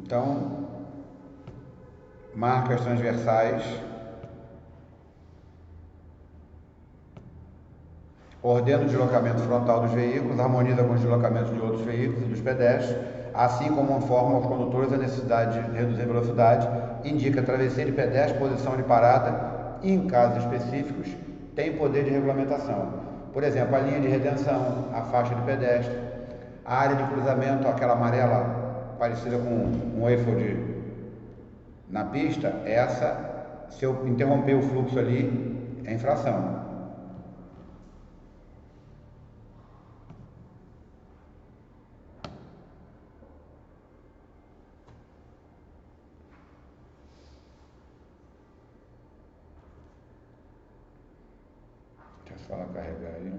Então, marcas transversais, ordena o deslocamento frontal dos veículos, harmoniza com os deslocamentos de outros veículos e dos pedestres, assim como informa aos condutores a necessidade de reduzir a velocidade, indica travessia de pedestre, posição de parada e, em casos específicos, tem poder de regulamentação. Por exemplo, a linha de retenção, a faixa de pedestre, a área de cruzamento, aquela amarela parecida com um Eiffel na pista, essa, se eu interromper o fluxo ali, é infração. Deixa eu só ela carregar aí.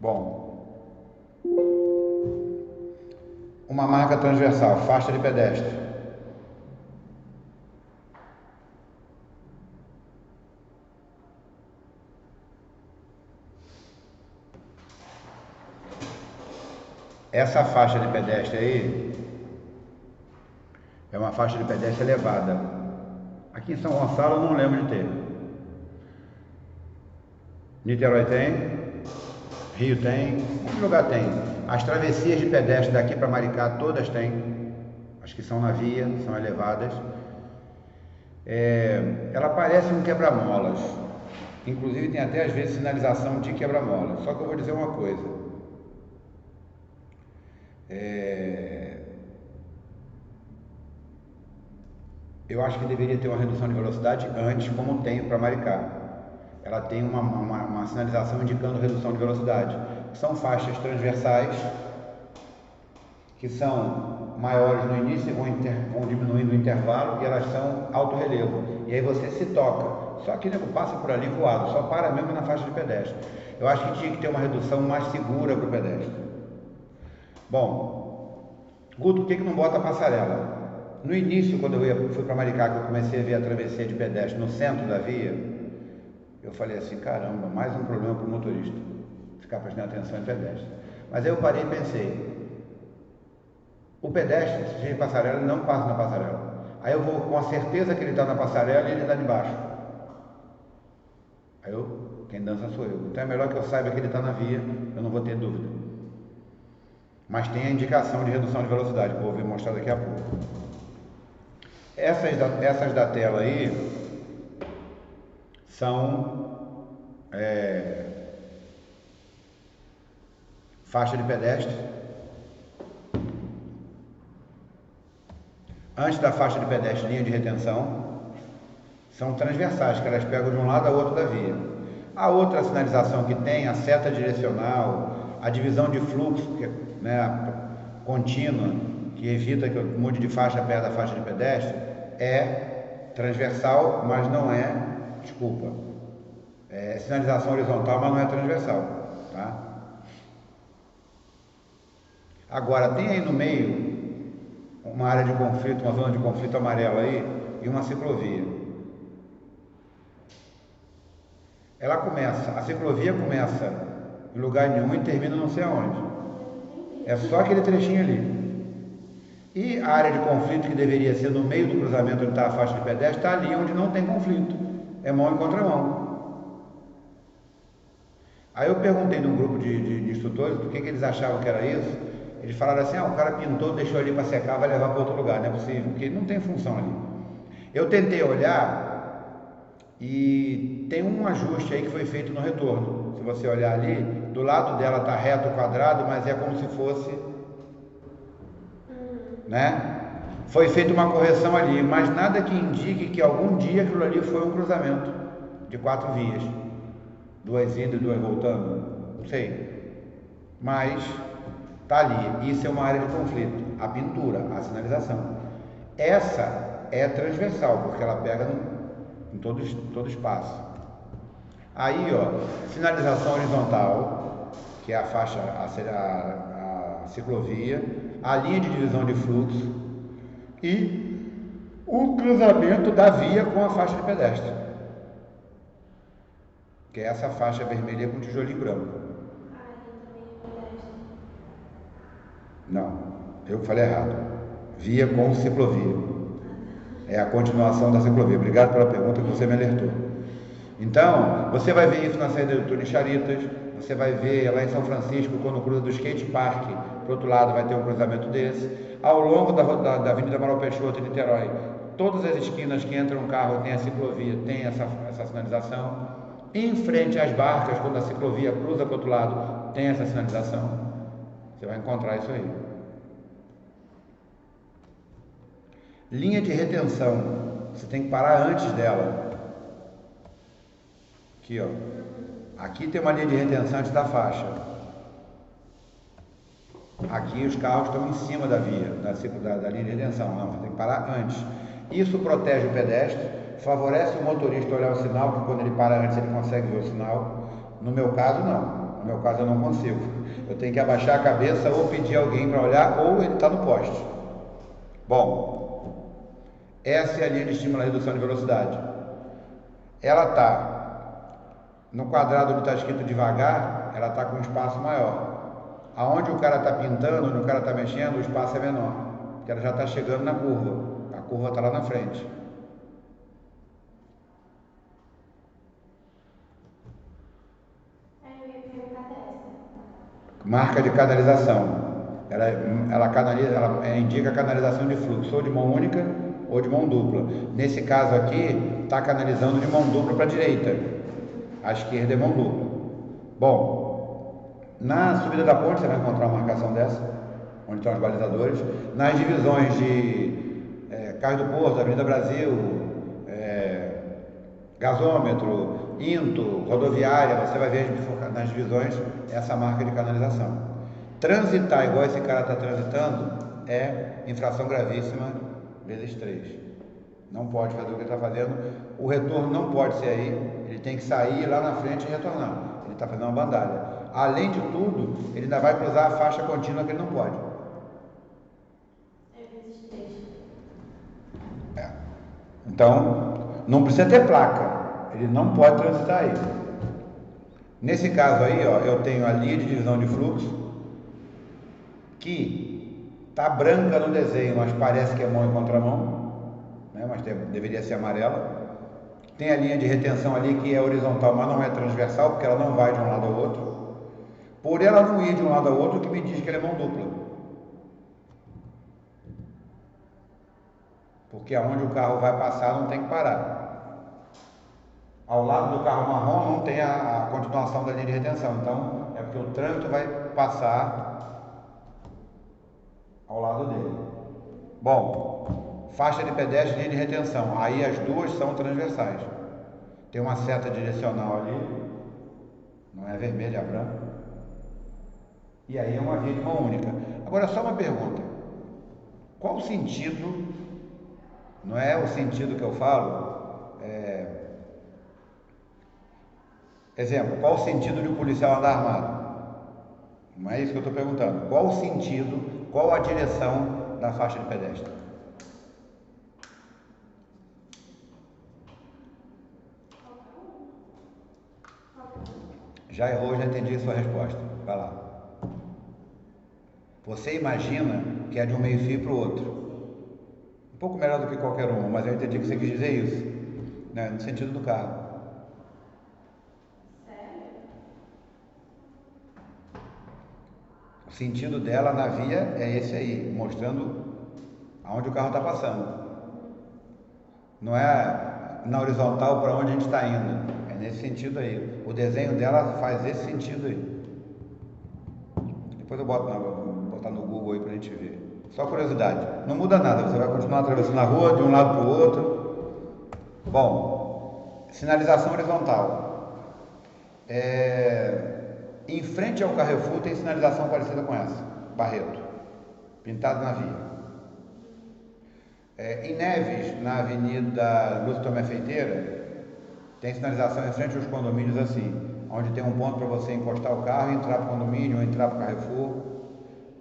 Bom, uma marca transversal, faixa de pedestre. Essa faixa de pedestre aí é uma faixa de pedestre elevada. Aqui em São Gonçalo eu não lembro de ter. Niterói tem, Rio tem, muito lugar tem. As travessias de pedestre daqui para Maricá todas têm, as que são na via, são elevadas. Ela parece um quebra-molas, inclusive tem até às vezes sinalização de quebra-molas. Só que eu vou dizer uma coisa. Eu acho que deveria ter uma redução de velocidade antes, como tem para Maricá. Ela tem uma sinalização indicando redução de velocidade. São faixas transversais, que são maiores no início e vão diminuindo o intervalo, e elas são alto relevo. E aí você se toca. Só que o nego passa por ali voado, só para mesmo na faixa de pedestre. Eu acho que tinha que ter uma redução mais segura para o pedestre. Bom, Guto, por que não bota a passarela? No início, quando eu fui para Maricá, que eu comecei a ver a travessia de pedestre no centro da via, eu falei assim, caramba, mais um problema para o motorista, ficar prestando atenção em pedestre. Mas aí eu parei e pensei, o pedestre, se tiver passarela, ele não passa na passarela. Aí eu vou com a certeza que ele está na passarela e ele está debaixo. Aí quem dança sou eu. Então é melhor que eu saiba que ele está na via, eu não vou ter dúvida. Mas tem a indicação de redução de velocidade, que eu vou mostrar daqui a pouco. Essas da tela aí são faixa de pedestre. Antes da faixa de pedestre, linha de retenção, são transversais, que elas pegam de um lado ao outro da via. A outra sinalização que tem, a seta direcional, a divisão de fluxo, que contínua, que evita que eu mude de faixa perto da faixa de pedestre, é transversal, mas não é, é sinalização horizontal, mas não é transversal, tá? Agora, tem aí no meio uma área de conflito, uma zona de conflito amarela aí, e uma ciclovia. A ciclovia começa em lugar nenhum e termina não sei aonde. É só aquele trechinho ali. E a área de conflito, que deveria ser no meio do cruzamento onde está a faixa de pedestre, está ali onde não tem conflito. É mão em contramão. Aí eu perguntei num grupo de instrutores por que eles achavam que era isso. Eles falaram assim, o cara pintou, deixou ali para secar, vai levar para outro lugar. Não é possível, porque não tem função ali. Eu tentei olhar e tem um ajuste aí que foi feito no retorno. Se você olhar ali, do lado dela está reto, quadrado, mas é como se fosse... Foi feita uma correção ali, mas nada que indique que algum dia aquilo ali foi um cruzamento de 4 vias, 2 indo e 2 voltando, não sei, mas tá ali. Isso é uma área de conflito, a pintura, a sinalização. Essa é transversal, porque ela pega em todo espaço. Aí, sinalização horizontal, que é a faixa, a ciclovia, a linha de divisão de fluxo e o cruzamento da via com a faixa de pedestre, que é essa faixa vermelha com tijolinho branco. Não, eu falei errado. Via com ciclovia. É a continuação da ciclovia. Obrigado pela pergunta que você me alertou. Então, você vai ver isso na saída do túnel Charitas, você vai ver lá em São Francisco, quando cruza do skate park, para o outro lado vai ter um cruzamento desse. Ao longo da Avenida Amaral Peixoto em Niterói, todas as esquinas que entra um carro tem a ciclovia, tem essa sinalização. Em frente às barcas, quando a ciclovia cruza para o outro lado, tem essa sinalização. Você vai encontrar isso aí. Linha de retenção, você tem que parar antes dela. Aqui, ó. Aqui tem uma linha de retenção antes da faixa. Aqui os carros estão em cima da via, da linha de retenção. Não, você tem que parar antes. Isso protege o pedestre, favorece o motorista olhar o sinal, porque quando ele para antes ele consegue ver o sinal. No meu caso, não. No meu caso, eu não consigo. Eu tenho que abaixar a cabeça ou pedir alguém para olhar, ou ele está no poste. Bom, essa é a linha de estímulo à redução de velocidade. Ela está no quadrado onde está escrito devagar, ela está com um espaço maior. Aonde o cara está pintando, onde o cara está mexendo, o espaço é menor, porque ela já está chegando na curva. A curva está lá na frente. Marca de canalização. Ela indica a canalização de fluxo, ou de mão única ou de mão dupla. Nesse caso aqui, está canalizando de mão dupla para a direita. A esquerda é mão dupla. Bom, na subida da ponte você vai encontrar uma marcação dessa, onde estão os balizadores. Nas divisões de Cais do Porto, Avenida Brasil, gasômetro, Into, rodoviária, você vai ver nas divisões essa marca de canalização. Transitar igual esse cara está transitando é infração gravíssima vezes 3. Não pode fazer o que ele está fazendo. O retorno não pode ser aí. Ele tem que sair lá na frente e retornar. Ele está fazendo uma bandalha. Além de tudo, ele ainda vai cruzar a faixa contínua que ele não pode. Então, não precisa ter placa. Ele não pode transitar aí. Nesse caso aí, ó, eu tenho a linha de divisão de fluxo, que está branca no desenho, mas parece que é mão e contramão, né? Mas deveria ser amarela. Tem a linha de retenção ali que é horizontal, mas não é transversal, porque ela não vai de um lado ao outro. Por ela não ir de um lado ao outro, o que me diz que ela é mão dupla. Porque aonde o carro vai passar não tem que parar. Ao lado do carro marrom não tem a continuação da linha de retenção. Então é porque o trânsito vai passar ao lado dele. Bom, faixa de pedestre e linha de retenção. Aí as duas são transversais. Tem uma seta direcional ali. Não é vermelha, é branca. E aí é uma via de mão única. Agora só uma pergunta. Qual o sentido? Não é o sentido que eu falo? Exemplo, qual o sentido de um policial andar armado? Não é isso que eu estou perguntando. Qual o sentido, qual a direção da faixa de pedestre? Já errou, já entendi a sua resposta. Vai lá. Você imagina que é de um meio-fio para o outro. Um pouco melhor do que qualquer uma, mas eu entendi que você quis dizer isso, né? No sentido do carro. O sentido dela na via é esse aí, mostrando aonde o carro está passando. Não é na horizontal para onde a gente está indo, é nesse sentido aí. O desenho dela faz esse sentido aí. Depois eu vou botar no Google aí para a gente ver. Só curiosidade, não muda nada, você vai continuar atravessando a rua de um lado para o outro. Bom, sinalização horizontal. Em frente ao Carrefour tem sinalização parecida com essa, Barreto, pintado na via. Em Neves, na Avenida Lúcio Tomé Feiteira, tem sinalização em frente aos condomínios assim, onde tem um ponto para você encostar o carro e entrar para o condomínio ou entrar para o Carrefour.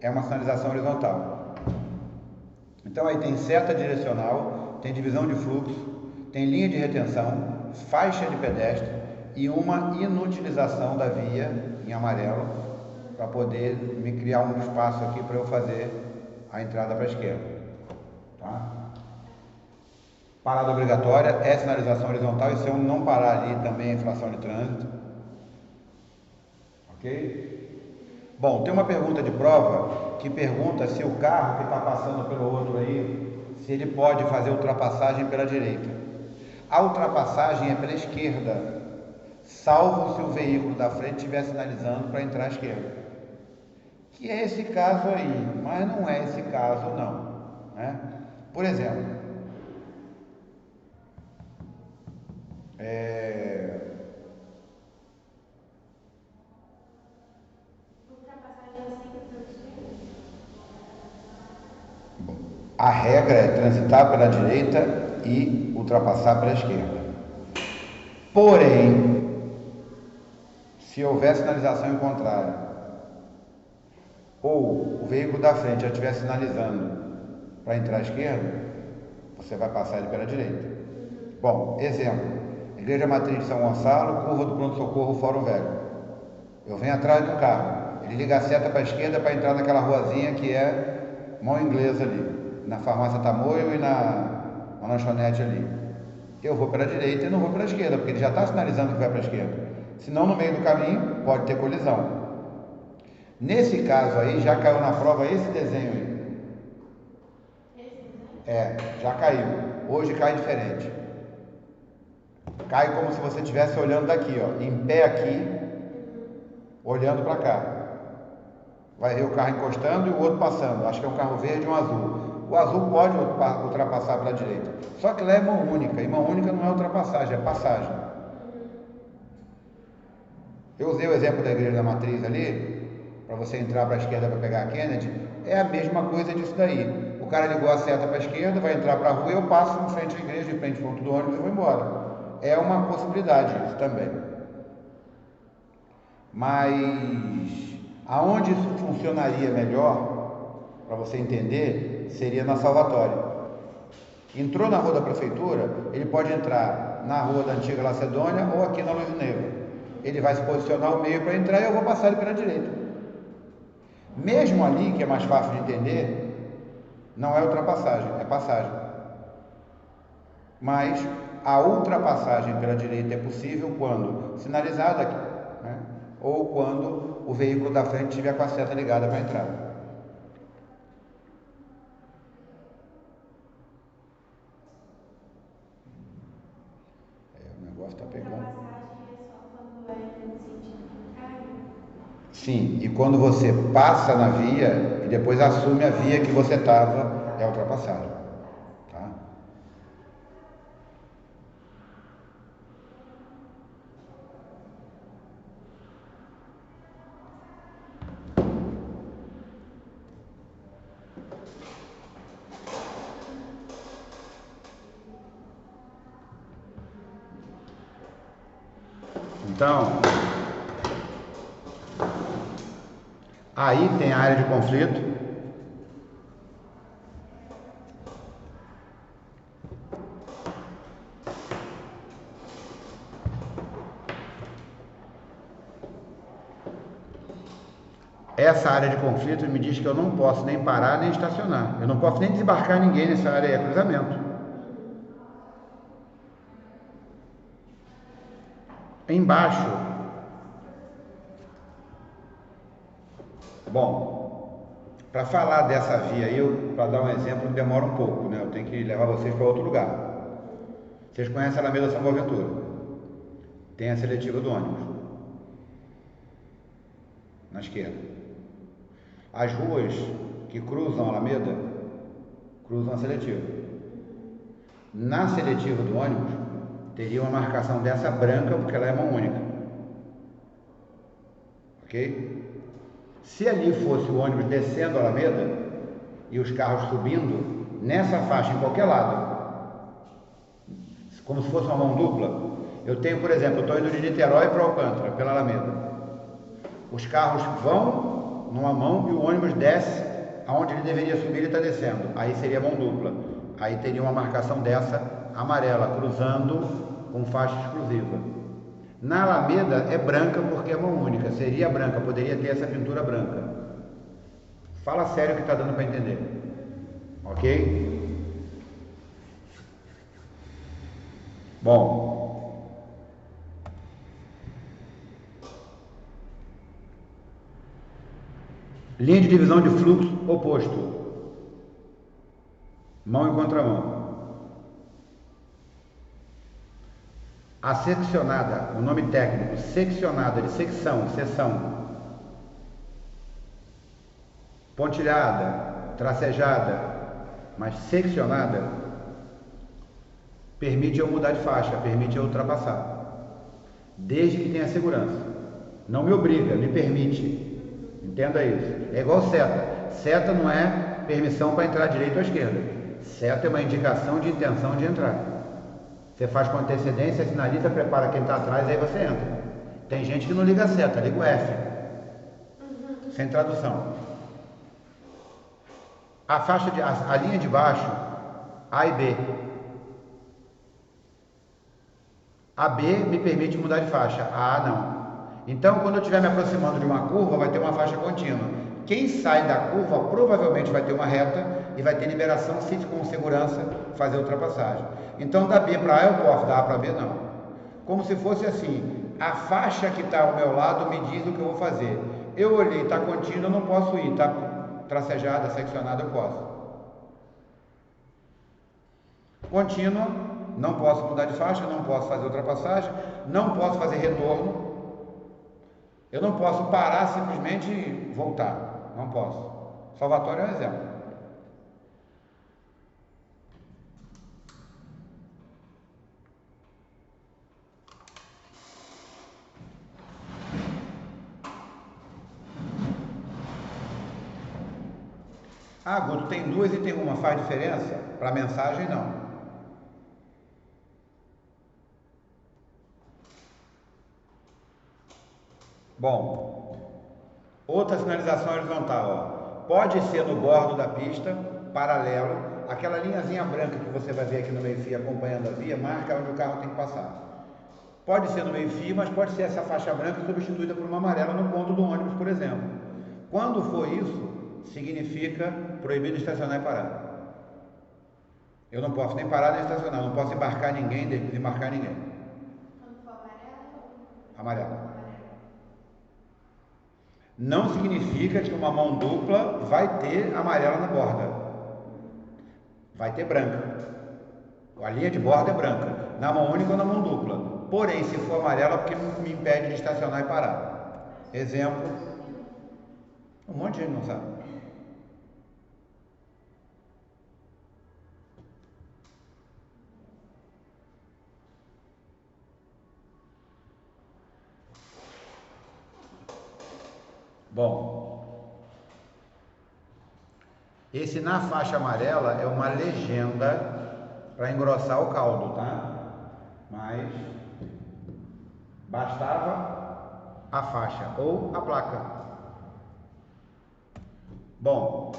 É uma sinalização horizontal. Então aí tem seta direcional, tem divisão de fluxo, tem linha de retenção, faixa de pedestre e uma inutilização da via em amarelo para poder me criar um espaço aqui para eu fazer a entrada para a esquerda. Tá? Parada obrigatória é sinalização horizontal e se eu não parar ali também é infração de trânsito. Ok? Bom, tem uma pergunta de prova que pergunta se o carro que está passando pelo outro aí, se ele pode fazer ultrapassagem pela direita. A ultrapassagem é pela esquerda, salvo se o veículo da frente estiver sinalizando para entrar à esquerda. Que é esse caso aí, mas não é esse caso não. Né? Por exemplo, a regra é transitar pela direita e ultrapassar pela esquerda. Porém, se houver sinalização em contrário, ou o veículo da frente já estiver sinalizando para entrar à esquerda, você vai passar ele pela direita. Bom, exemplo, Igreja Matriz de São Gonçalo, curva do pronto-socorro Fórum Velho. Eu venho atrás do carro, ele liga a seta para a esquerda para entrar naquela ruazinha que é mão inglesa ali, na farmácia Tamoio e na lanchonete ali. Eu vou pela direita e não vou pela esquerda, porque ele já está sinalizando que vai para a esquerda. Senão, no meio do caminho, pode ter colisão. Nesse caso aí, já caiu na prova esse desenho aí. Já caiu. Hoje cai diferente. Cai como se você estivesse olhando daqui, ó, em pé aqui, olhando para cá. Vai ver o carro encostando e o outro passando. Acho que é um carro verde e um azul. O azul pode ultrapassar para a direita. Só que lá é mão única. E mão única não é ultrapassagem, é passagem. Eu usei o exemplo da Igreja da Matriz ali, para você entrar para a esquerda para pegar a Kennedy. É a mesma coisa disso daí. O cara ligou a seta para a esquerda, vai entrar para a rua e eu passo em frente à igreja, em frente ao ponto do ônibus e vou embora. É uma possibilidade isso também. Mas aonde isso funcionaria melhor, para você entender, seria na Salvatória. Entrou na rua da prefeitura, ele pode entrar na rua da antiga Lacedônia ou aqui na Luiz Negro. Ele vai se posicionar ao meio para entrar e eu vou passar ele pela direita. Mesmo ali, que é mais fácil de entender, não é ultrapassagem, é passagem. Mas a ultrapassagem pela direita é possível quando sinalizada aqui, né? Ou quando o veículo da frente estiver com a seta ligada para entrar. O negócio está pegando. Sim, e quando você passa na via e depois assume a via que você estava, é ultrapassagem. Tá? Então, aí tem a área de conflito. Essa área de conflito me diz que eu não posso nem parar nem estacionar. Eu não posso nem desembarcar ninguém nessa área, é cruzamento. Embaixo. Bom, para falar dessa via aí, para dar um exemplo, demora um pouco, né? Eu tenho que levar vocês para outro lugar. Vocês conhecem a Alameda São Boaventura? Tem a seletiva do ônibus. Na esquerda. As ruas que cruzam a Alameda, cruzam a seletiva. Na seletiva do ônibus, teria uma marcação dessa branca, porque ela é mão única. Ok? Se ali fosse o ônibus descendo a Alameda e os carros subindo, nessa faixa, em qualquer lado, como se fosse uma mão dupla, eu tenho, por exemplo, eu estou indo de Niterói para Alcântara, pela Alameda. Os carros vão numa mão e o ônibus desce aonde ele deveria subir, ele está descendo. Aí seria mão dupla. Aí teria uma marcação dessa amarela, cruzando com faixa exclusiva. Na Alameda é branca porque é mão única, seria branca, poderia ter essa pintura branca. Fala sério que está dando para entender, ok? Bom, linha de divisão de fluxo oposto, mão e contramão. A seccionada, o nome técnico, seccionada, de secção, seção. Pontilhada, tracejada, mas seccionada, permite eu mudar de faixa, permite eu ultrapassar. Desde que tenha segurança. Não me obriga, me permite. Entenda isso. É igual seta. Seta não é permissão para entrar à direita ou à esquerda. Seta é uma indicação de intenção de entrar. Você faz com antecedência, sinaliza, prepara quem está atrás, aí você entra. Tem gente que não liga a seta, liga o F. Sem tradução. A faixa a linha de baixo, A e B. A B me permite mudar de faixa, a A não. Então, quando eu estiver me aproximando de uma curva, vai ter uma faixa contínua. Quem sai da curva provavelmente vai ter uma reta e vai ter liberação se com segurança fazer a ultrapassagem. Então, da B para A eu posso, da A para B não. Como se fosse assim, a faixa que está ao meu lado me diz o que eu vou fazer. Eu olhei, está contínua, eu não posso ir, está tracejada, seccionada, eu posso. Contínua, não posso mudar de faixa, não posso fazer ultrapassagem, não posso fazer retorno. Eu não posso parar simplesmente e voltar. Não posso. Salvatório é um exemplo. Ah, Guto, tem duas e tem uma, faz diferença? Para mensagem, não. Bom, outra sinalização horizontal, ó. Pode ser no bordo da pista, paralelo, aquela linhazinha branca que você vai ver aqui no meio-fio acompanhando a via, marca onde o carro tem que passar. Pode ser no meio-fio, mas pode ser essa faixa branca substituída por uma amarela no ponto do ônibus, por exemplo. Quando for isso, significa proibido estacionar e parar. Eu não posso nem parar nem estacionar, não posso embarcar ninguém, desembarcar ninguém. Quando for amarelo? Amarelo. Não significa que uma mão dupla vai ter amarela na borda. Vai ter branca. A linha de borda é branca. Na mão única ou na mão dupla. Porém, se for amarela, porque me impede de estacionar e parar. Exemplo. Um monte de gente não sabe. Bom, esse na faixa amarela é uma legenda para engrossar o caldo, tá? Mas bastava a faixa ou a placa. Bom,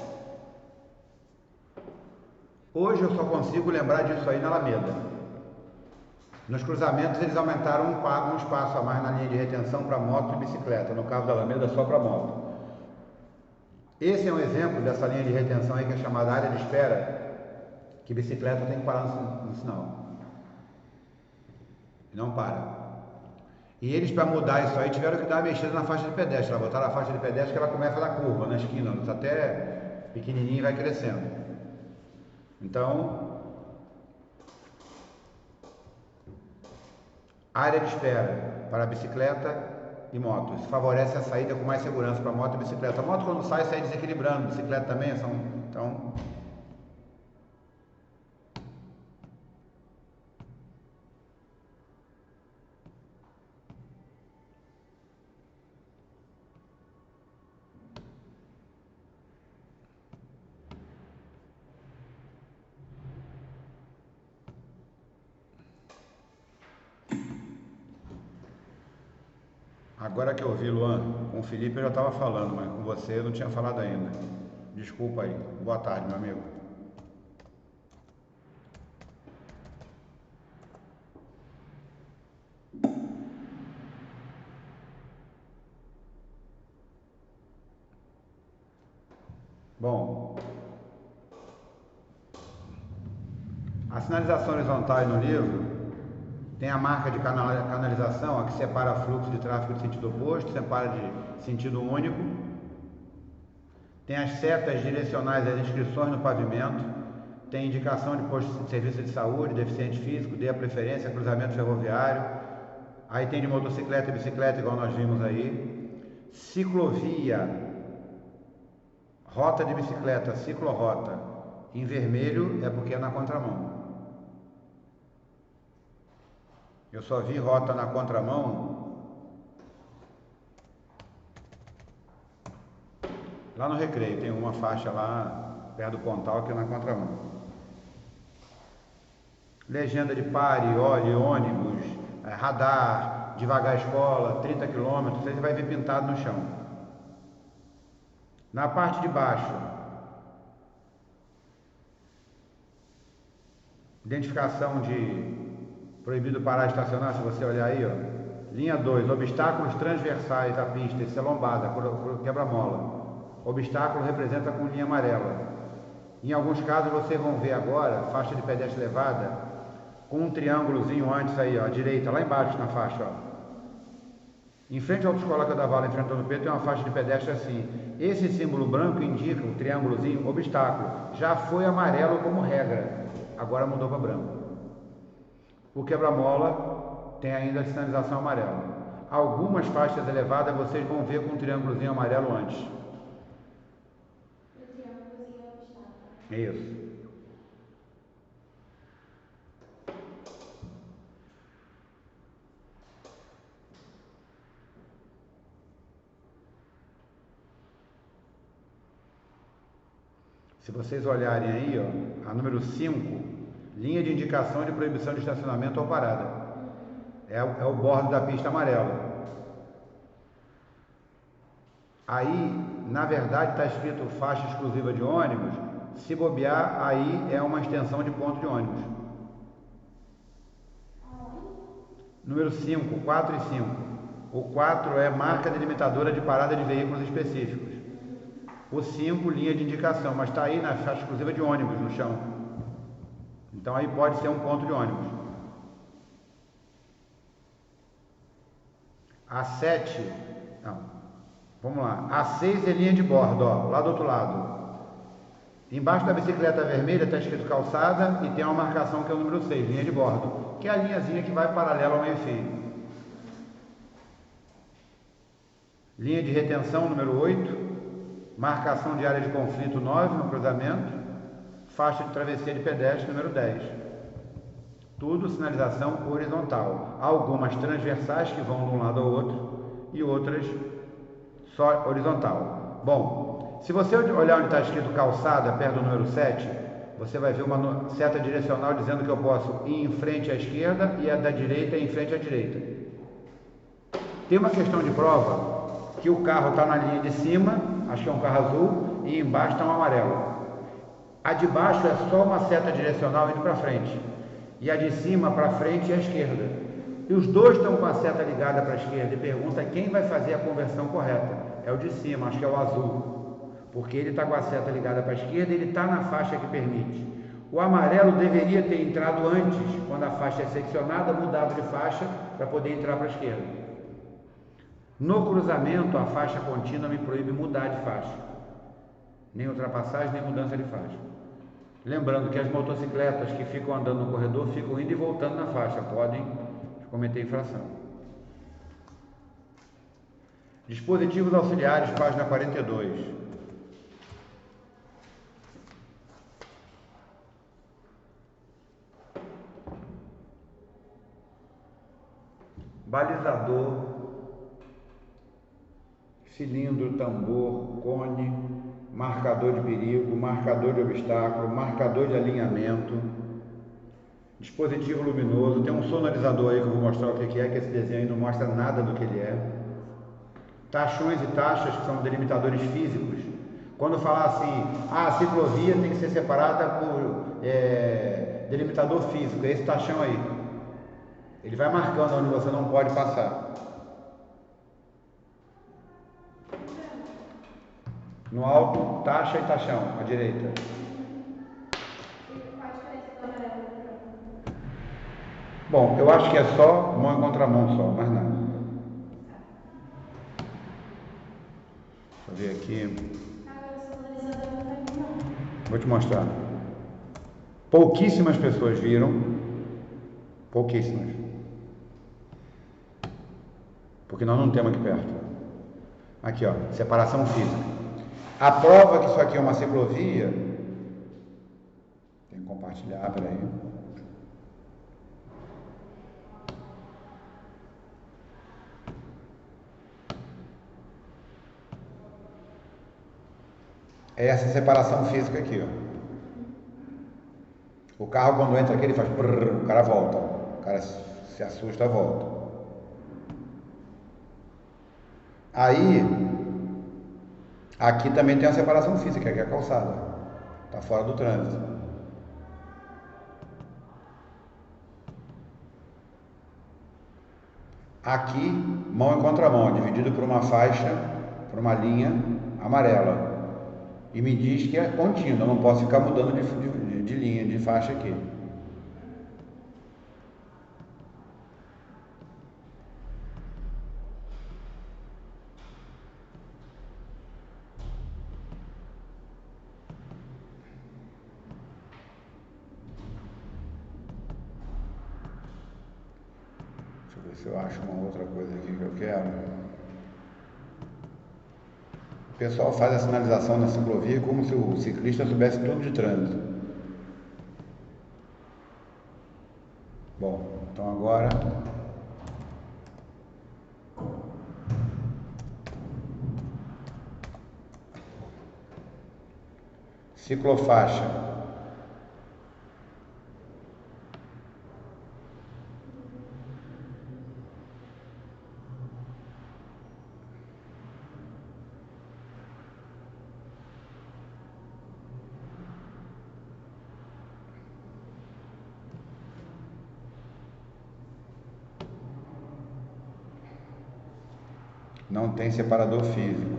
hoje eu só consigo lembrar disso aí na Alameda. Nos cruzamentos eles aumentaram um espaço a mais na linha de retenção para moto e bicicleta. No caso da Alameda, só para moto. Esse é um exemplo dessa linha de retenção aí que é chamada área de espera, que bicicleta tem que parar no sinal. E não para. E eles, para mudar isso aí, tiveram que dar uma mexida na faixa de pedestre. Ela botaram a faixa de pedestre que ela começa na curva, na esquina, está até pequenininho e vai crescendo. Então, área de espera para bicicleta e moto. Isso favorece a saída com mais segurança para moto e bicicleta. A moto, quando sai desequilibrando. Bicicleta também, então... Agora que eu ouvi, Luan, com o Felipe eu já estava falando, mas com você eu não tinha falado ainda. Desculpa aí. Boa tarde, meu amigo. Bom, a sinalização horizontal aí no livro tem a marca de canalização, ó, que separa fluxo de tráfego de sentido oposto, separa de sentido único. Tem as setas direcionais às inscrições no pavimento. Tem indicação de posto de serviço de saúde, deficiente físico, dê a preferência, cruzamento ferroviário. Aí tem de motocicleta e bicicleta, igual nós vimos aí. Ciclovia, rota de bicicleta, ciclorrota. Em vermelho é porque é na contramão. Eu só vi rota na contramão lá no Recreio. Tem uma faixa lá perto do Pontal que é na contramão. Legenda de pare, olhe, ônibus, radar, devagar escola, 30 km, você vai ver pintado no chão. Na parte de baixo, identificação de proibido parar e estacionar, se você olhar aí, ó. Linha 2, obstáculos transversais à pista, isso é lombada, quebra-mola. Obstáculo representa com linha amarela. Em alguns casos vocês vão ver agora, faixa de pedestre elevada, com um triângulozinho antes aí, ó, à direita, lá embaixo na faixa, ó. Em frente à autoescola Cadavala, em frente ao Pedro, tem uma faixa de pedestre assim. Esse símbolo branco indica, o triângulozinho, obstáculo. Já foi amarelo como regra, agora mudou para branco. O quebra-mola tem ainda a sinalização amarela. Algumas faixas elevadas vocês vão ver com um triângulozinho amarelo antes. O triângulozinho é obstáculo. Isso. Se vocês olharem aí, ó, a número 5, linha de indicação de proibição de estacionamento ou parada. É o bordo da pista amarela. Aí, na verdade, está escrito faixa exclusiva de ônibus. Se bobear, aí é uma extensão de ponto de ônibus. Número 5, 4 e 5. O 4 é marca delimitadora de parada de veículos específicos. O 5, linha de indicação, mas está aí na faixa exclusiva de ônibus no chão. Então aí pode ser um ponto de ônibus. A 7, não, vamos lá. A 6 é linha de bordo, ó, lá do outro lado. Embaixo da bicicleta vermelha está escrito calçada e tem uma marcação que é o número 6, linha de bordo, que é a linhazinha que vai paralela ao meio-fio. Linha de retenção, número 8. Marcação de área de conflito 9 no cruzamento. Faixa de travessia de pedestre, número 10. Tudo sinalização horizontal. Algumas transversais que vão de um lado ao outro e outras só horizontal. Bom, se você olhar onde está escrito calçada, perto do número 7, você vai ver uma seta direcional dizendo que eu posso ir em frente à esquerda e a da direita em frente à direita. Tem uma questão de prova que o carro está na linha de cima, acho que é um carro azul, e embaixo está um amarelo. A de baixo é só uma seta direcional indo para frente, e a de cima para frente é a esquerda. E os dois estão com a seta ligada para a esquerda, e pergunta quem vai fazer a conversão correta. É o de cima, acho que é o azul, porque ele está com a seta ligada para a esquerda e ele está na faixa que permite. O amarelo deveria ter entrado antes, quando a faixa é seccionada, mudado de faixa para poder entrar para a esquerda. No cruzamento, a faixa contínua me proíbe mudar de faixa. Nem ultrapassagem, nem mudança de faixa. Lembrando que as motocicletas que ficam andando no corredor ficam indo e voltando na faixa, podem cometer infração. Dispositivos auxiliares, página 42. Balizador, cilindro, tambor, cone, marcador de perigo, marcador de obstáculo, marcador de alinhamento, dispositivo luminoso, tem um sonorizador aí que eu vou mostrar o que é, que esse desenho aí não mostra nada do que ele é. Taxões e taxas, que são delimitadores físicos. Quando falar assim, a ciclovia tem que ser separada por delimitador físico, é esse taxão aí. Ele vai marcando onde você não pode passar. No alto, taxa e taxão, à direita. E qual a diferença do amarelo e do branco? Bom, eu acho que é só mão em contramão só, mais nada. Deixa eu ver aqui. Agora o sinalizador não tá aqui não. Vou te mostrar. Pouquíssimas pessoas viram. Pouquíssimas. Porque nós não temos aqui perto. Aqui, ó, separação física. A prova que isso aqui é uma ciclovia. Tem que compartilhar, peraí. É essa separação física aqui, ó. O carro quando entra aqui ele faz brrr, o cara volta. O cara se assusta, volta. Aí, aqui também tem a separação física, que é a calçada. Está fora do trânsito. Aqui, mão em contramão, dividido por uma faixa, por uma linha amarela. E me diz que é contínuo, eu não posso ficar mudando de linha, de faixa aqui. Deixa eu ver se eu acho uma outra coisa aqui que eu quero. O pessoal faz a sinalização na ciclovia como se o ciclista soubesse tudo de trânsito. Bom, então agora ciclofaixa. Não tem separador físico.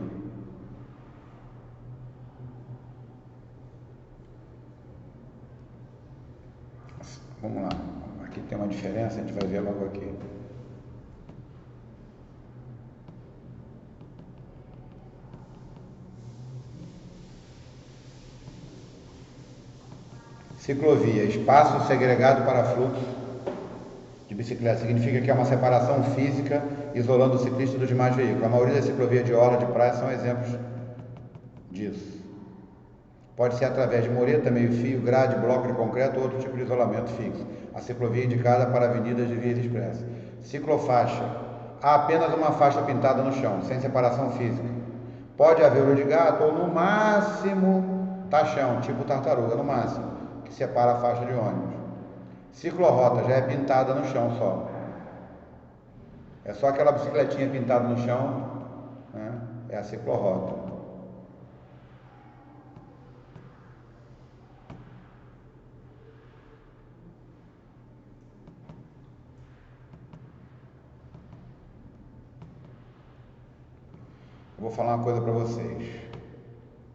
Vamos lá. Aqui tem uma diferença, a gente vai ver logo aqui. Ciclovia, espaço segregado para fluxo de bicicleta. Significa que é uma separação física isolando o ciclista dos demais veículos. A maioria das ciclovias de orla de praia são exemplos disso. Pode ser através de mureta, meio-fio, grade, bloco de concreto ou outro tipo de isolamento fixo. A ciclovia é indicada para avenidas de vias expressas. Ciclofaixa. Há apenas uma faixa pintada no chão, sem separação física. Pode haver olho de gato ou, no máximo, taxão, tipo tartaruga, no máximo, que separa a faixa de ônibus. Ciclorrota já é pintada no chão só. É só aquela bicicletinha pintada no chão, né? É a ciclorrota. Eu vou falar uma coisa para vocês.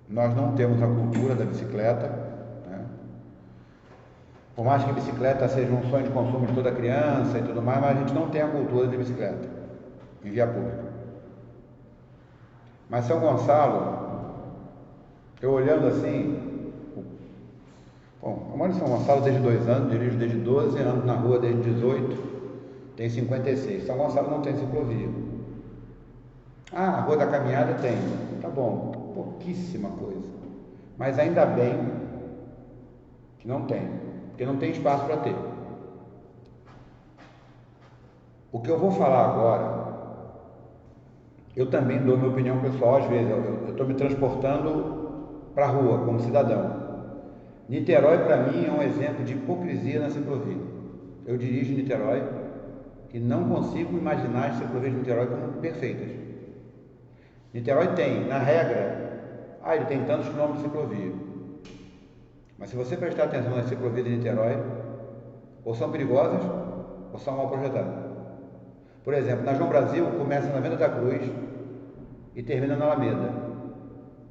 Nós não temos a cultura da bicicleta, né? Por mais que a bicicleta seja um sonho de consumo de toda criança e tudo mais, mas a gente não tem a cultura de bicicleta em via pública. Mas São Gonçalo, eu olhando assim, bom, eu moro em São Gonçalo desde 2 anos, dirijo desde 12 anos na rua desde 18, tenho 56. São Gonçalo não tem ciclovia. Ah, a Rua da Caminhada tem, tá bom, pouquíssima coisa, mas ainda bem que não tem, porque não tem espaço para ter. O que eu vou falar agora, eu também dou minha opinião pessoal às vezes, eu estou me transportando para a rua como cidadão. Niterói para mim é um exemplo de hipocrisia na ciclovia. Eu dirijo em Niterói e não consigo imaginar as ciclovias de Niterói como perfeitas. Niterói tem, na regra, ele tem tantos quilômetros de ciclovia. Mas se você prestar atenção nas ciclovias de Niterói, ou são perigosas, ou são mal projetadas. Por exemplo, na João Brasil, começa na Venda da Cruz e termina na Alameda.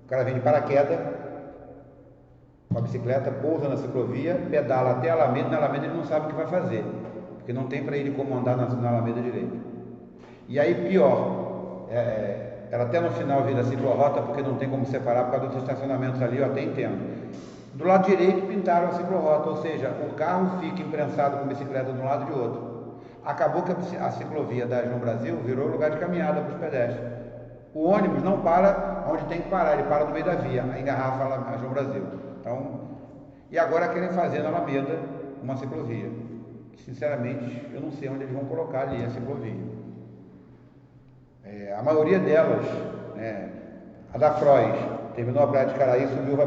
O cara vem de paraquedas com a bicicleta, pousa na ciclovia, pedala até a Alameda, na Alameda ele não sabe o que vai fazer, porque não tem para ele como andar na Alameda direito. E aí pior, ela até no final vira ciclorrota porque não tem como separar por causa dos estacionamentos ali, eu até entendo. Do lado direito pintaram a ciclorrota, ou seja, o carro fica imprensado com bicicleta de um lado e de outro. Acabou que a ciclovia da João Brasil virou lugar de caminhada para os pedestres. O ônibus não para onde tem que parar, ele para no meio da via, engarrafa a João Brasil. Então, e agora querem fazer na Alameda uma ciclovia. Sinceramente, eu não sei onde eles vão colocar ali a ciclovia. A maioria delas, né, a da Frois, terminou a Praia de Caraí, subiu,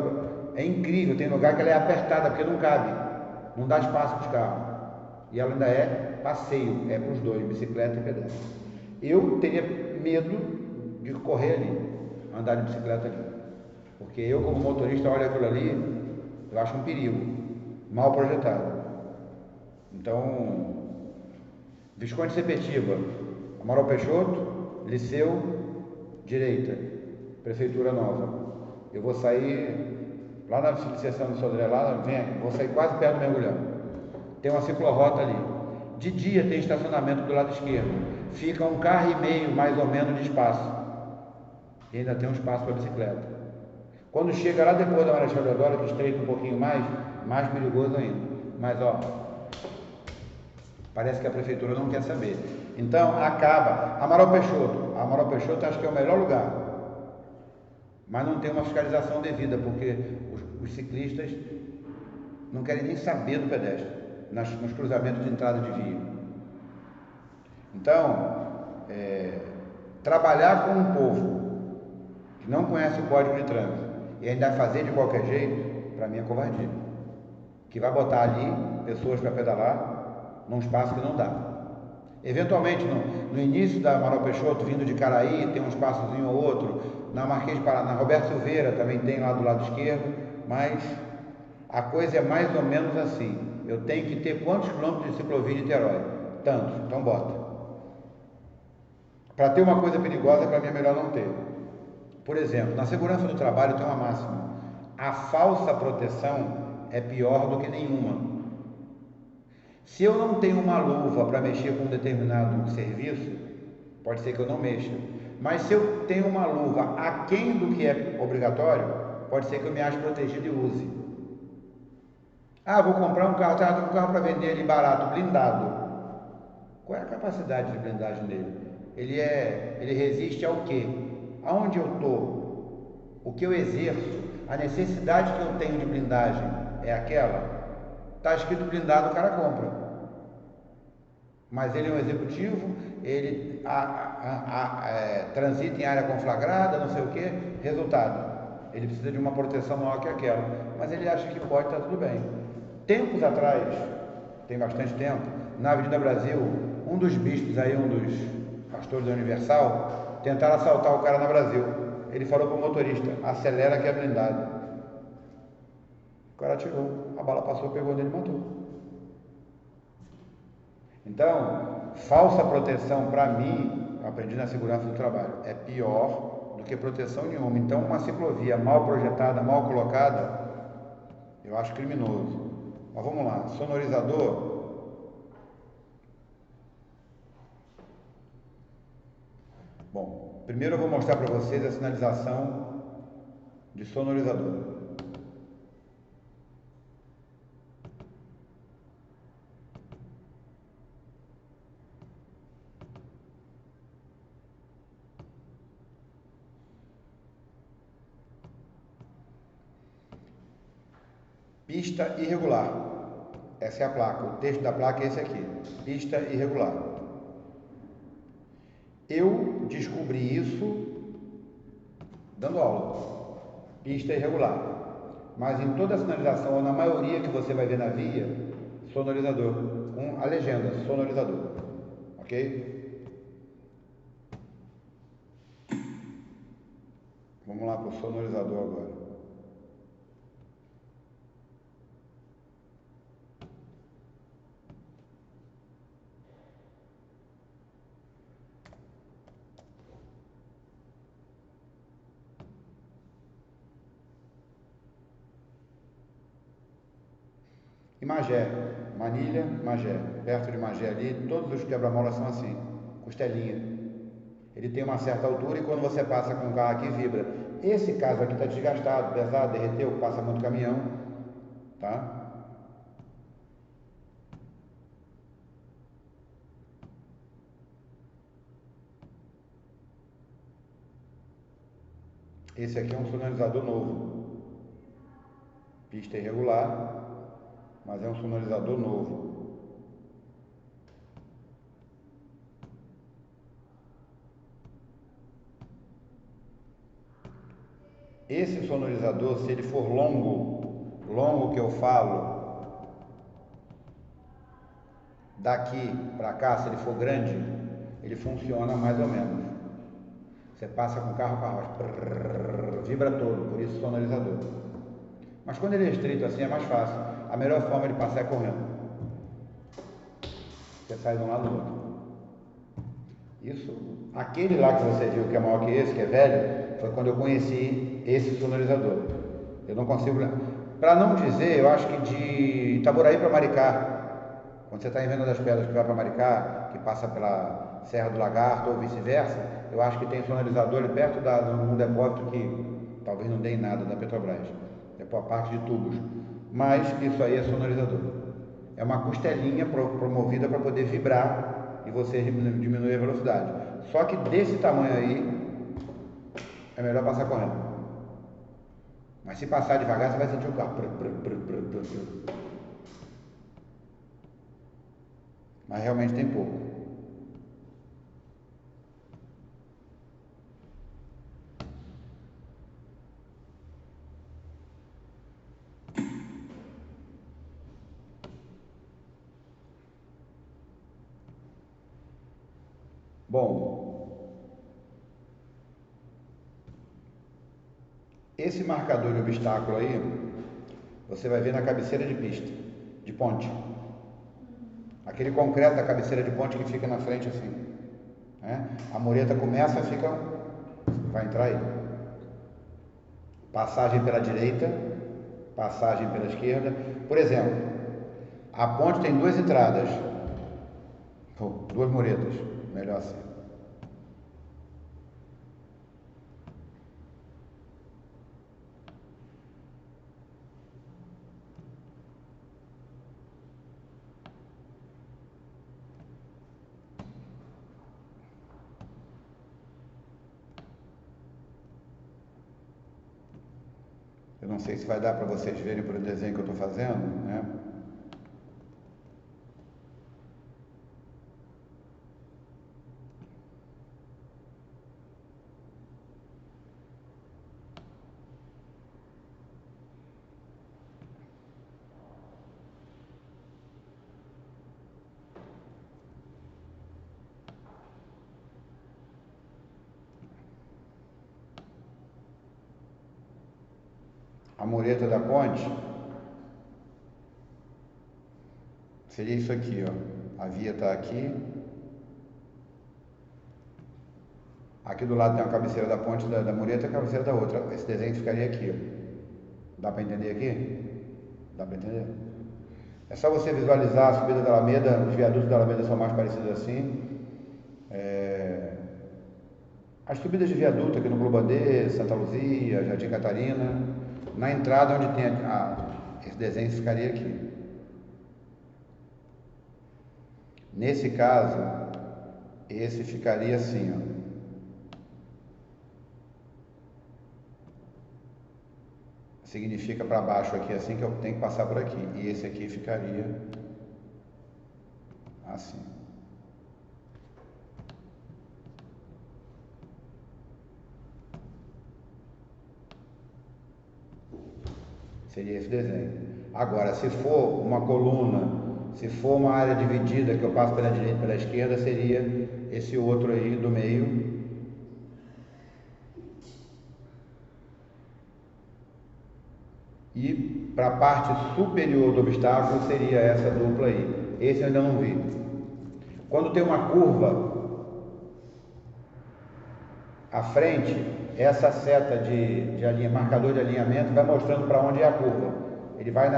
é incrível, tem lugar que ela é apertada porque não cabe, não dá espaço para os carros. E ela ainda é passeio, é para os dois, bicicleta e pedestre. Eu teria medo de correr ali, andar de bicicleta ali. Porque eu, como motorista, olho aquilo ali, eu acho um perigo, mal projetado. Então, Visconde Sepetiba, Amaral Peixoto, Liceu, direita, Prefeitura Nova. Eu vou sair lá na seção do Sodré, lá, vou sair quase perto do Mergulhão. Tem uma ciclorrota ali. De dia tem estacionamento do lado esquerdo. Fica 1,5 carro mais ou menos de espaço. E ainda tem um espaço para bicicleta. Quando chega lá depois da Marechal Deodoro, que estreita um pouquinho mais perigoso ainda. Mas ó, parece que a prefeitura não quer saber. Então acaba. Amaral Peixoto acho que é o melhor lugar. Mas não tem uma fiscalização devida, porque os ciclistas não querem nem saber do pedestre nos cruzamentos de entrada de via. Então, trabalhar com um povo que não conhece o Código de Trânsito e ainda fazer de qualquer jeito, para mim é covardia. Que vai botar ali pessoas para pedalar num espaço que não dá. Eventualmente, no início da Amaral Peixoto, vindo de Caraí, tem um espaçozinho ou outro. Na Marquês de Paraná, na Roberto Silveira também tem lá do lado esquerdo, mas a coisa é mais ou menos assim. Eu tenho que ter quantos quilômetros de ciclovia em Niterói? Tantos, então bota. Para ter uma coisa perigosa, para mim é melhor não ter. Por exemplo, na segurança do trabalho tem uma máxima: a falsa proteção é pior do que nenhuma. Se eu não tenho uma luva para mexer com um determinado serviço, pode ser que eu não mexa. Mas se eu tenho uma luva aquém do que é obrigatório, pode ser que eu me ache protegido e use. Ah, vou comprar um carro, um carro para vender ali barato, blindado. Qual é a capacidade de blindagem dele? Ele resiste ao quê? Aonde eu estou? O que eu exerço? A necessidade que eu tenho de blindagem é aquela? Está escrito blindado, o cara compra. Mas ele é um executivo, ele transita em área conflagrada, não sei o que, resultado. Ele precisa de uma proteção maior que aquela. Mas ele acha que pode, está tudo bem. Tempos atrás, tem bastante tempo, na Avenida Brasil, um dos bispos aí, um dos pastores da Universal, tentaram assaltar o cara na Brasil. Ele falou para o motorista: acelera que é blindado. O cara atirou, a bala passou, pegou nele e matou. Então, falsa proteção, para mim, aprendi na segurança do trabalho, é pior do que proteção nenhuma. Então, uma ciclovia mal projetada, mal colocada, eu acho criminoso. Mas vamos lá, sonorizador. Bom, primeiro eu vou mostrar para vocês a sinalização de sonorizador. Pista irregular. Essa é a placa. O texto da placa é esse aqui. Pista irregular. Eu descobri isso dando aula. Pista irregular. Mas em toda a sinalização, ou na maioria que você vai ver na via, sonorizador. Com a legenda, sonorizador. Ok? Vamos lá para o sonorizador agora. E Magé, Manilha, Magé. Perto de Magé ali, todos os quebra-molas são assim, costelinha. Ele tem uma certa altura e quando você passa com o carro aqui, vibra. Esse caso aqui está desgastado, pesado, derreteu, passa muito caminhão, tá? Esse aqui é um sonorizador novo. Pista irregular, mas é um sonorizador novo. Esse sonorizador, se ele for longo que eu falo, daqui para cá, se ele for grande, ele funciona mais ou menos. Você passa com o carro para rocha, vibra todo, por isso sonorizador. Mas quando ele é estrito assim é mais fácil. A melhor forma de passar é correndo. Você sai de um lado do outro. Isso, aquele lá que você viu que é maior que esse, que é velho, foi quando eu conheci esse sonorizador. Eu não consigo, para não dizer, eu acho que de Itaboraí para Maricá, quando você está em Venda das Pedras que vai para Maricá, que passa pela Serra do Lagarto ou vice-versa, eu acho que tem sonorizador ali perto de um depósito que talvez não dê em nada da Petrobras, depois a parte de tubos, mas isso aí é sonorizador. É uma costelinha promovida para poder vibrar e você diminuir a velocidade. Só que desse tamanho aí, é melhor passar correndo. Mas se passar devagar, você vai sentir o carro. Mas realmente tem pouco. Bom, esse marcador de obstáculo aí, você vai ver na cabeceira de pista, de ponte. Aquele concreto da cabeceira de ponte que fica na frente assim. Né? A mureta começa, vai entrar aí. Passagem pela direita, passagem pela esquerda. Por exemplo, a ponte tem duas entradas, duas muretas, melhor assim. Eu não sei se vai dar para vocês verem pelo desenho que eu estou fazendo, né? A mureta da ponte seria isso aqui, ó. A via está aqui. Aqui do lado tem uma cabeceira da ponte da mureta e a cabeceira da outra. Esse desenho ficaria aqui, ó. Dá para entender aqui? Dá para entender? É só você visualizar a subida da Alameda, os viadutos da Alameda são mais parecidos assim. As subidas de viaduto aqui no Globandê, Santa Luzia, Jardim Catarina, na entrada onde tem esse desenho ficaria aqui. Nesse caso, esse ficaria assim, ó. Significa para baixo aqui, assim que eu tenho que passar por aqui. E esse aqui ficaria assim. Seria esse desenho. Agora, se for uma coluna, se for uma área dividida que eu passo pela direita e pela esquerda, seria esse outro aí do meio. E para a parte superior do obstáculo seria essa dupla aí. Esse eu ainda não vi. Quando tem uma curva à frente, essa seta de marcador de alinhamento vai mostrando para onde é a curva. Ele vai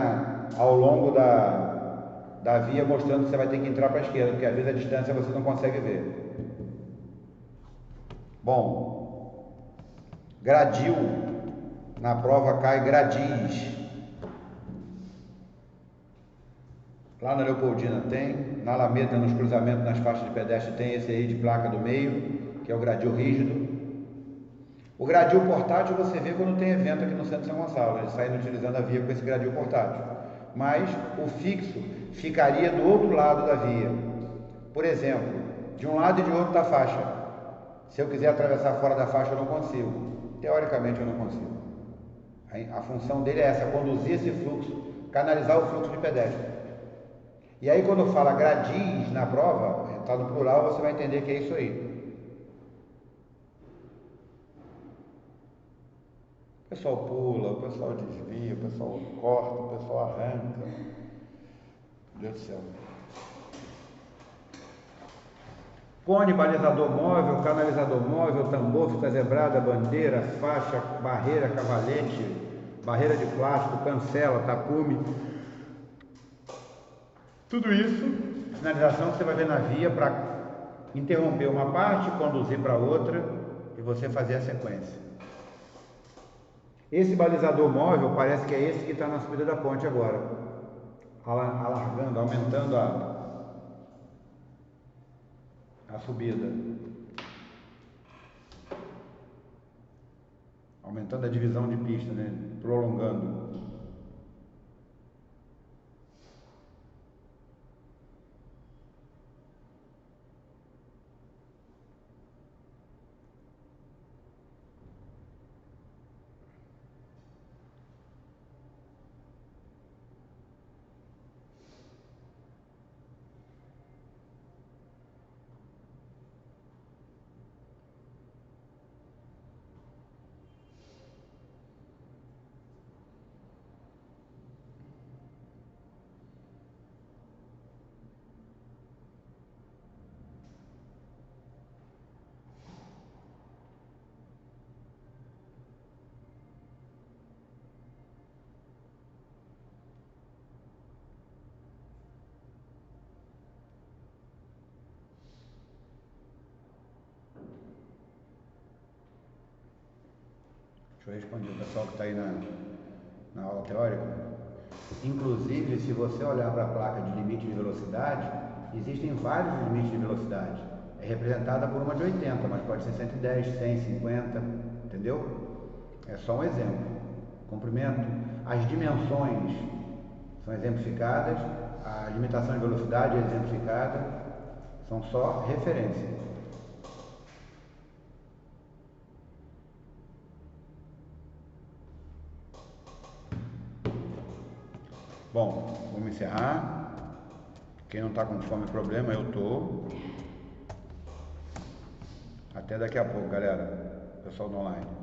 ao longo da via, mostrando que você vai ter que entrar para a esquerda, porque às vezes a distância você não consegue ver. Bom, gradil, na prova cai gradis. Lá na Leopoldina tem, na Alameda, nos cruzamentos, nas faixas de pedestre, tem esse aí de placa do meio, que é o gradil rígido. O gradil portátil você vê quando tem evento aqui no centro de São Gonçalo, eles saem utilizando a via com esse gradil portátil. Mas o fixo ficaria do outro lado da via. Por exemplo, de um lado e de outro da faixa. Se eu quiser atravessar fora da faixa, eu não consigo. Teoricamente, eu não consigo. A função dele é essa, conduzir esse fluxo, canalizar o fluxo de pedestre. E aí, quando fala gradis na prova, está no plural, você vai entender que é isso aí. O pessoal pula, o pessoal desvia, o pessoal corta, o pessoal arranca. Meu Deus do céu. Cone, balizador móvel, canalizador móvel, tambor, fita zebrada, bandeira, faixa, barreira, cavalete, barreira de plástico, cancela, tapume. Tudo isso, sinalização que você vai ver na via para interromper uma parte, conduzir para outra e você fazer a sequência. Esse balizador móvel parece que é esse que está na subida da ponte agora, alargando, aumentando a subida, aumentando a divisão de pista, né? Prolongando. Deixa eu responder o pessoal que está aí na aula teórica. Inclusive, se você olhar para a placa de limite de velocidade, existem vários limites de velocidade. É representada por uma de 80, mas pode ser 110, 100, 50, entendeu? É só um exemplo. Comprimento, as dimensões são exemplificadas, a limitação de velocidade é exemplificada, são só referências. Bom, vamos encerrar. Quem não está com fome, problema, eu estou. Até daqui a pouco, galera. Pessoal do online.